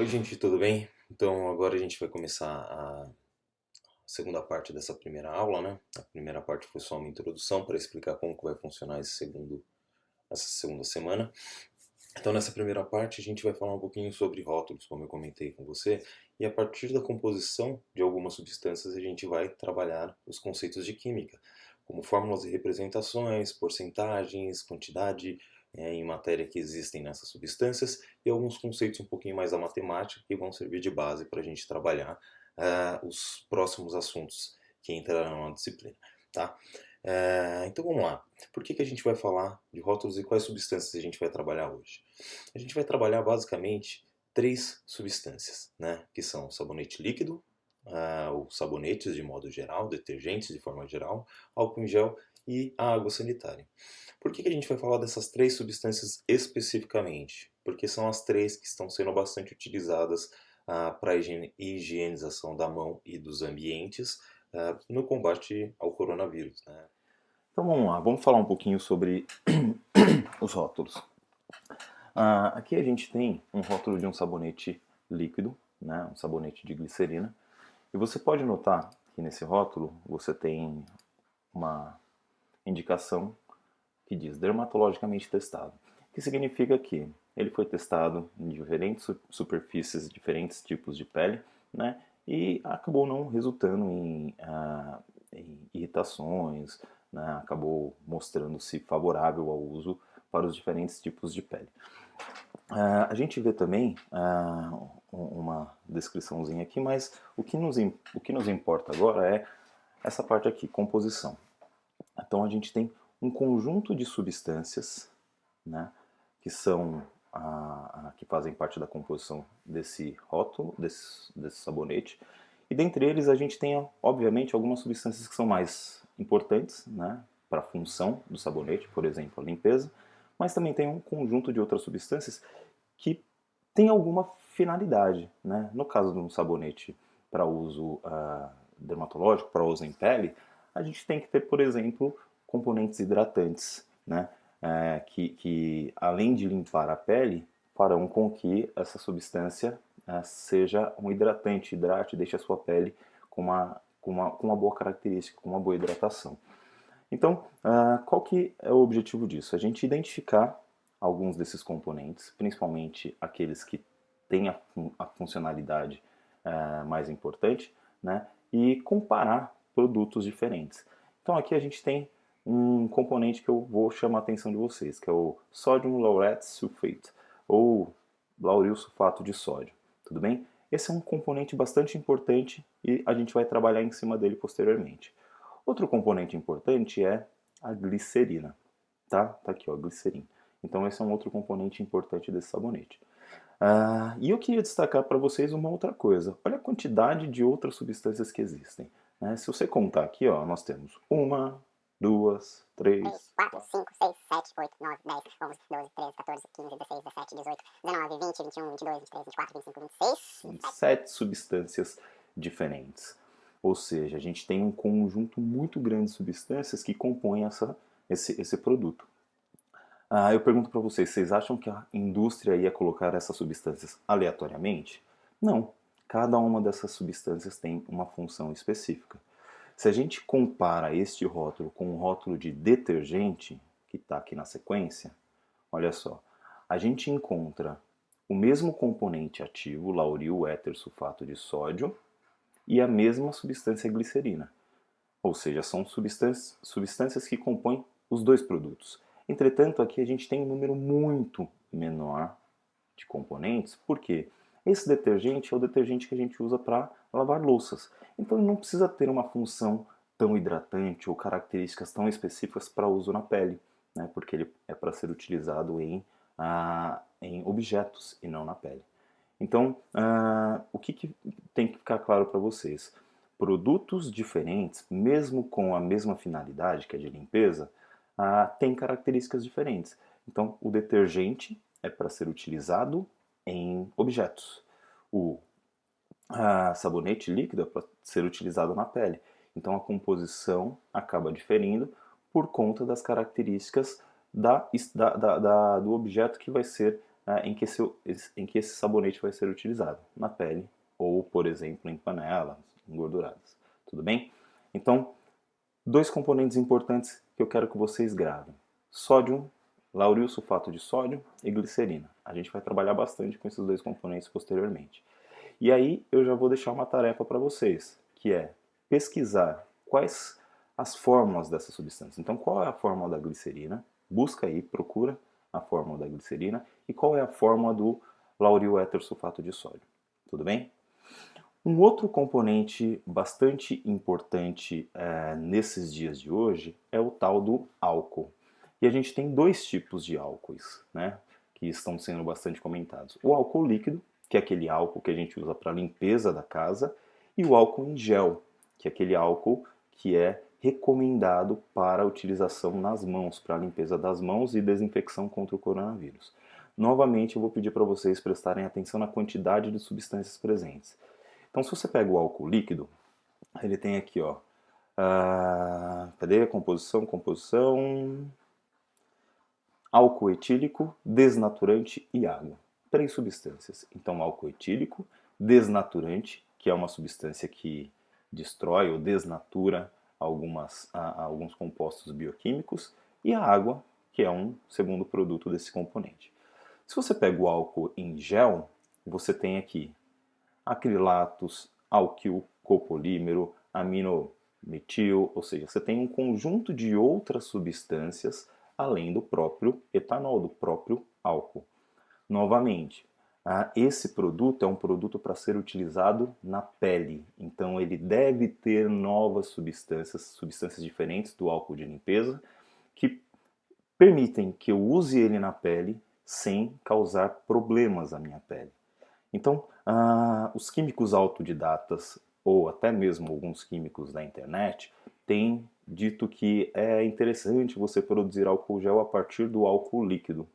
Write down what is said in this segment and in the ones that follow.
Oi, gente, tudo bem? Então, agora a gente vai começar a segunda parte dessa primeira aula, né? A primeira parte foi só uma introdução para explicar como que vai funcionar essa segunda semana. Então, nessa primeira parte, a gente vai falar um pouquinho sobre rótulos, como eu comentei com você, e a partir da composição de algumas substâncias, a gente vai trabalhar os conceitos de química, como fórmulas e representações, porcentagens, quantidade em matéria que existem nessas substâncias e alguns conceitos um pouquinho mais da matemática que vão servir de base para a gente trabalhar os próximos assuntos que entrarão na disciplina, tá? Então vamos lá. Por que a gente vai falar de rótulos e quais substâncias a gente vai trabalhar hoje? A gente vai trabalhar basicamente três substâncias, né? Que são o sabonete líquido, os sabonetes de modo geral, detergentes de forma geral, álcool em gel e a água sanitária. Por que a gente vai falar dessas três substâncias especificamente? Porque são as três que estão sendo bastante utilizadas para a higienização da mão e dos ambientes no combate ao coronavírus, né? Então vamos lá, vamos falar um pouquinho sobre os rótulos. Aqui a gente tem um rótulo de um sabonete líquido, né, um sabonete de glicerina. E você pode notar que nesse rótulo você tem uma indicação que diz dermatologicamente testado, que significa que ele foi testado em diferentes superfícies, diferentes tipos de pele, né, e acabou não resultando em irritações, né, acabou mostrando-se favorável ao uso para os diferentes tipos de pele. A gente vê também uma descriçãozinha aqui, mas o que nos importa agora é essa parte aqui, composição. Então a gente tem um conjunto de substâncias, né, que são que fazem parte da composição desse rótulo, desse sabonete. E dentre eles a gente tem, obviamente, algumas substâncias que são mais importantes, né, para a função do sabonete, por exemplo, a limpeza, mas também tem um conjunto de outras substâncias que tem alguma finalidade, né? No caso de um sabonete para uso dermatológico, para uso em pele, a gente tem que ter, por exemplo, componentes hidratantes, né? Que além de limpar a pele, farão com que essa substância seja um hidratante, hidrate, deixe a sua pele com uma boa característica, com uma boa hidratação. Então, qual que é o objetivo disso? A gente identificar alguns desses componentes, principalmente aqueles que têm a funcionalidade mais importante, né? E comparar produtos diferentes. Então aqui a gente tem um componente que eu vou chamar a atenção de vocês, que é o Sodium Laureth Sulfate, ou lauril sulfato de sódio, tudo bem? Esse é um componente bastante importante e a gente vai trabalhar em cima dele posteriormente. Outro componente importante é a glicerina, tá? Tá aqui, ó, glicerina. Então esse é um outro componente importante desse sabonete. E eu queria destacar para vocês uma outra coisa. Olha a quantidade de outras substâncias que existem, né? Se você contar aqui, ó, nós temos uma, duas, três, 4, 5, 6, 7, 8, 9, 10, 11, 12, 13, 14, 15, 16, 17, 18, 19, 20, 21, 22, 23, 24, 25, 26, 7 substâncias diferentes. Ou seja, a gente tem um conjunto muito grande de substâncias que compõem esse produto. Eu pergunto para vocês, vocês acham que a indústria ia colocar essas substâncias aleatoriamente? Não. Cada uma dessas substâncias tem uma função específica. Se a gente compara este rótulo com o rótulo de detergente, que está aqui na sequência, olha só, a gente encontra o mesmo componente ativo, lauril éter sulfato de sódio, e a mesma substância glicerina. Ou seja, são substâncias que compõem os dois produtos. Entretanto, aqui a gente tem um número muito menor de componentes, porque esse detergente é o detergente que a gente usa para lavar louças. Então ele não precisa ter uma função tão hidratante ou características tão específicas para uso na pele, né? Porque ele é para ser utilizado em objetos e não na pele. Então, o que tem que ficar claro para vocês? Produtos diferentes, mesmo com a mesma finalidade, que é de limpeza, têm características diferentes. Então, o detergente é para ser utilizado em objetos. O sabonete líquido é para ser utilizado na pele. Então, a composição acaba diferindo por conta das características do objeto que vai ser em que esse sabonete vai ser utilizado, na pele ou, por exemplo, em panelas engorduradas. Tudo bem? Então, dois componentes importantes que eu quero que vocês gravem: sódio, lauril sulfato de sódio e glicerina. A gente vai trabalhar bastante com esses dois componentes posteriormente. E aí eu já vou deixar uma tarefa para vocês, que é pesquisar quais as fórmulas dessas substâncias. Então, qual é a fórmula da glicerina? Busca aí, procura a fórmula da glicerina e qual é a fórmula do lauril sulfato de sódio. Tudo bem? Um outro componente bastante importante nesses dias de hoje é o tal do álcool. E a gente tem dois tipos de álcoois, né, que estão sendo bastante comentados. O álcool líquido, que é aquele álcool que a gente usa para limpeza da casa, e o álcool em gel, que é aquele álcool que é recomendado para utilização nas mãos, para a limpeza das mãos e desinfecção contra o coronavírus. Novamente, eu vou pedir para vocês prestarem atenção na quantidade de substâncias presentes. Então, se você pega o álcool líquido, ele tem aqui, ó, cadê a composição? Álcool etílico, desnaturante e água. 3 substâncias. Então, álcool etílico, desnaturante, que é uma substância que destrói ou desnatura alguns compostos bioquímicos, e a água, que é um segundo produto desse componente. Se você pega o álcool em gel, você tem aqui acrilatos, alquil copolímero, aminometil, ou seja, você tem um conjunto de outras substâncias além do próprio etanol, do próprio álcool. Novamente, esse produto é um produto para ser utilizado na pele, então ele deve ter novas substâncias diferentes do álcool de limpeza, que permitem que eu use ele na pele sem causar problemas à minha pele. Então, os químicos autodidatas, ou até mesmo alguns químicos da internet, têm dito que é interessante você produzir álcool gel a partir do álcool líquido.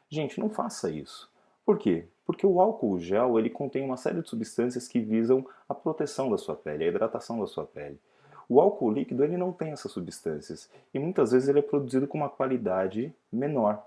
Gente, não faça isso. Por quê? Porque o álcool gel ele contém uma série de substâncias que visam a proteção da sua pele, a hidratação da sua pele. O álcool líquido ele não tem essas substâncias e muitas vezes ele é produzido com uma qualidade menor.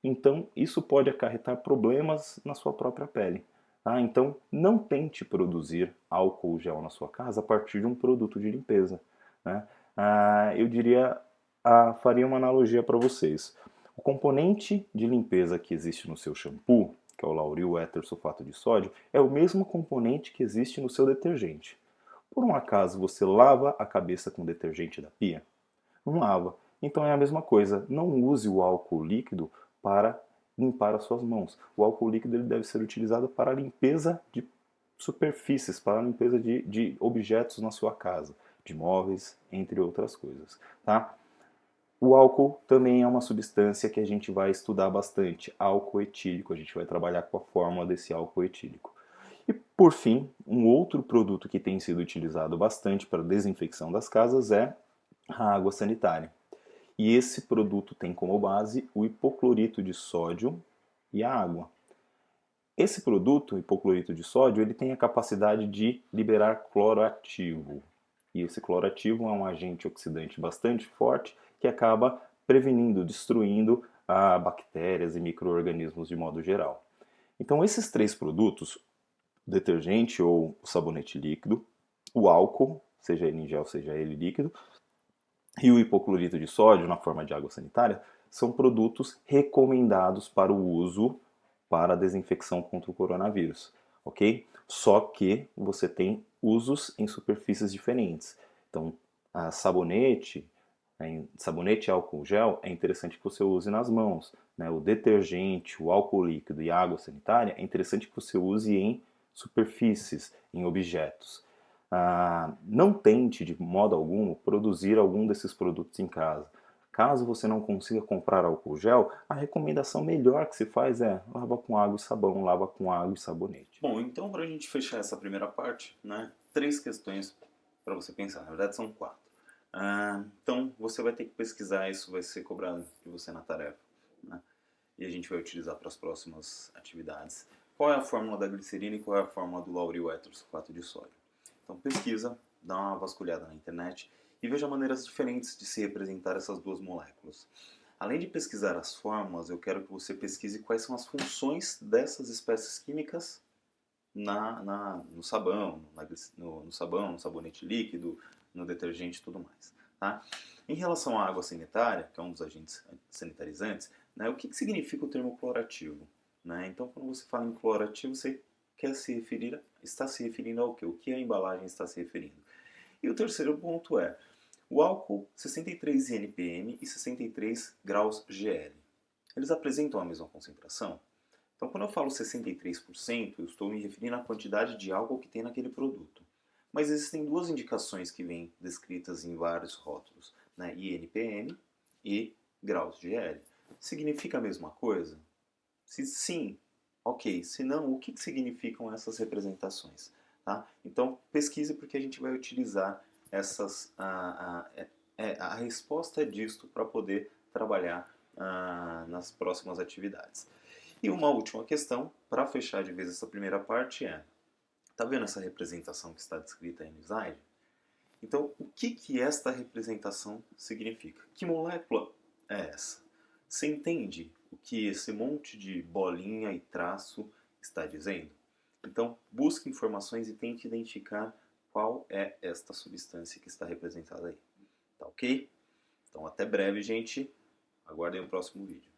Então, isso pode acarretar problemas na sua própria pele. Então, não tente produzir álcool gel na sua casa a partir de um produto de limpeza. Né? Eu faria uma analogia para vocês. O componente de limpeza que existe no seu shampoo, que é o lauril sulfato de sódio, é o mesmo componente que existe no seu detergente. Por um acaso você lava a cabeça com detergente da pia? Não lava. Então é a mesma coisa. Não use o álcool líquido para limpar as suas mãos. O álcool líquido ele deve ser utilizado para a limpeza de superfícies, para a limpeza de objetos na sua casa, de móveis, entre outras coisas. Tá? O álcool também é uma substância que a gente vai estudar bastante, álcool etílico. A gente vai trabalhar com a fórmula desse álcool etílico. E, por fim, um outro produto que tem sido utilizado bastante para desinfecção das casas é a água sanitária. E esse produto tem como base o hipoclorito de sódio e a água. Esse produto, o hipoclorito de sódio, ele tem a capacidade de liberar cloro ativo. E esse cloro ativo é um agente oxidante bastante forte que acaba prevenindo, destruindo bactérias e micro-organismos de modo geral. Então esses 3 produtos, o detergente ou o sabonete líquido, o álcool, seja ele em gel, seja ele líquido, e o hipoclorito de sódio, na forma de água sanitária, são produtos recomendados para o uso para a desinfecção contra o coronavírus, ok? Só que você tem usos em superfícies diferentes. Então, sabonete e álcool gel é interessante que você use nas mãos. Né? O detergente, o álcool líquido e a água sanitária é interessante que você use em superfícies, em objetos. Não tente de modo algum produzir algum desses produtos em casa. Caso você não consiga comprar álcool gel, a recomendação melhor que se faz é lava com água e sabão, lava com água e sabonete. Bom, então para a gente fechar essa primeira parte, né, 3 questões para você pensar, na verdade são 4. Então você vai ter que pesquisar, isso vai ser cobrado de você na tarefa, né, e a gente vai utilizar para as próximas atividades. Qual é a fórmula da glicerina e qual é a fórmula do lauril sulfato de sódio? Então pesquisa, dá uma vasculhada na internet e veja maneiras diferentes de se representar essas duas moléculas. Além de pesquisar as fórmulas, eu quero que você pesquise quais são as funções dessas espécies químicas no sabão, no sabão, no sabonete líquido, no detergente e tudo mais. Tá? Em relação à água sanitária, que é um dos agentes sanitarizantes, né, o que significa o termo clorativo? Né? Então, quando você fala em clorativo, você está se referindo ao quê? O que a embalagem está se referindo? E o terceiro ponto é o álcool 63 NPM e 63 graus GL. Eles apresentam a mesma concentração? Então, quando eu falo 63%, eu estou me referindo à quantidade de álcool que tem naquele produto. Mas existem duas indicações que vêm descritas em vários rótulos, né? INPM e graus GL. Significa a mesma coisa? Se sim, ok. Se não, o que significam essas representações? Tá? Então, pesquise porque a gente vai utilizar a resposta disto para poder trabalhar nas próximas atividades. E uma última questão, para fechar de vez essa primeira parte, tá vendo essa representação que está descrita aí no slide? Então, o que esta representação significa? Que molécula é essa? Você entende o que esse monte de bolinha e traço está dizendo? Então, busque informações e tente identificar qual é esta substância que está representada aí. Tá ok? Então, até breve, gente. Aguardem o próximo vídeo.